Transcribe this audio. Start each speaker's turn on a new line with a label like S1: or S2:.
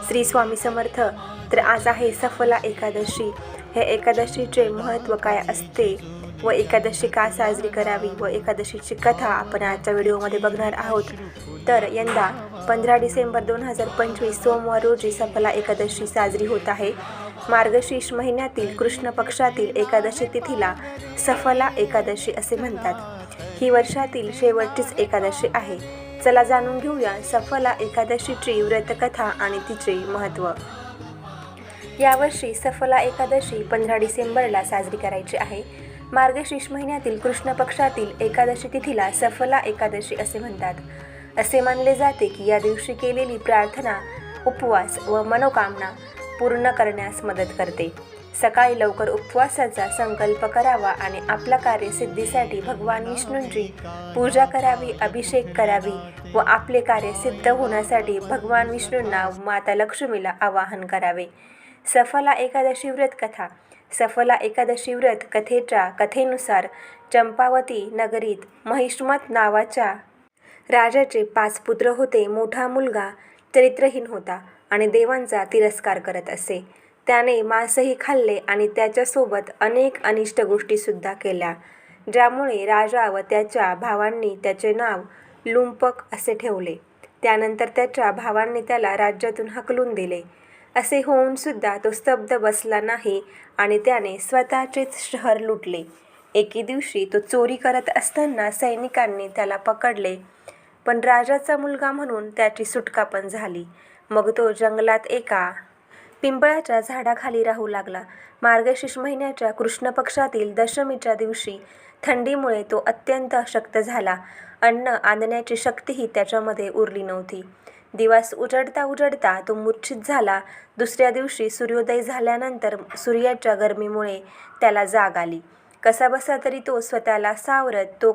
S1: श्री स्वामी समर्थ. तर आज आहे सफला एकादशी. हे एकादशीचे महत्त्व काय असते व एकादशी का साजरी करावी व एकादशीची कथा आपण आजच्या व्हिडिओमध्ये बघणार आहोत. तर यंदा 15 डिसेंबर 2025 सोमवार रोजी सफला एकादशी साजरी होत आहे. मार्गशीर्ष महिन्यातील कृष्ण पक्षातील एकादशी तिथीला सफला एकादशी असे म्हणतात. ही वर्षातील शेवटचीच एकादशी आहे. चला जाणून घेऊया सफला एकादशीची व्रतकथा आणि तिचे महत्त्व. यावर्षी सफला एकादशी 15 डिसेंबरला साजरी करायची आहे. मार्गशीर्ष महिन्यातील कृष्ण पक्षातील एकादशी तिथीला सफला एकादशी असे म्हणतात. असे मानले जाते की या दिवशी केलेली प्रार्थना, उपवास व मनोकामना पूर्ण करण्यास मदत करते. सकाळी लवकर उपवासाचा संकल्प करावा आणि आपल्या कार्यसिद्धीसाठी भगवान विष्णूंची पूजा करावी, अभिषेक करावी व आपले कार्य सिद्ध होण्यासाठी भगवान विष्णूंना माता लक्ष्मीला आवाहन करावे. सफला एकादशी व्रत कथा. सफला एकादशी व्रत कथेच्या कथेनुसार चंपावती नगरीत महिष्मत नावाच्या राजाचे 5 पुत्र होते. मोठा मुलगा चरित्रहीन होता आणि देवांचा तिरस्कार करत असे. त्याने मांसही खाल्ले आणि त्याच्यासोबत अनेक अनिष्ट गोष्टीसुद्धा केल्या, ज्यामुळे राजा व त्याच्या भावांनी त्याचे नाव लुंपक असे ठेवले. त्यानंतर त्याच्या भावांनी त्याला राज्यातून हकलून दिले. असे होऊन सुद्धा तो स्तब्ध बसला नाही आणि त्याने स्वतःचेच शहर लुटले. एके दिवशी तो चोरी करत असताना सैनिकांनी त्याला पकडले, पण राजाचा मुलगा म्हणून त्याची सुटका पण झाली. मग तो जंगलात एका पिंपळाच्या झाडाखाली राहू लागला. मार्गशीर्ष महिन्याच्या कृष्ण पक्षातील दशमीच्या दिवशी थंडीमुळे तो अत्यंत अशक्त झाला. अन्न आणण्याची शक्तीही त्याच्यामध्ये उरली नव्हती. दिवस उजडता उजडता तो मूर्छित झाला. दुसऱ्या दिवशी सूर्योदय झाल्यानंतर सूर्याच्या गरमीमुळे त्याला जाग आली. कसाबसा तरी तो स्वतःला सावरत तो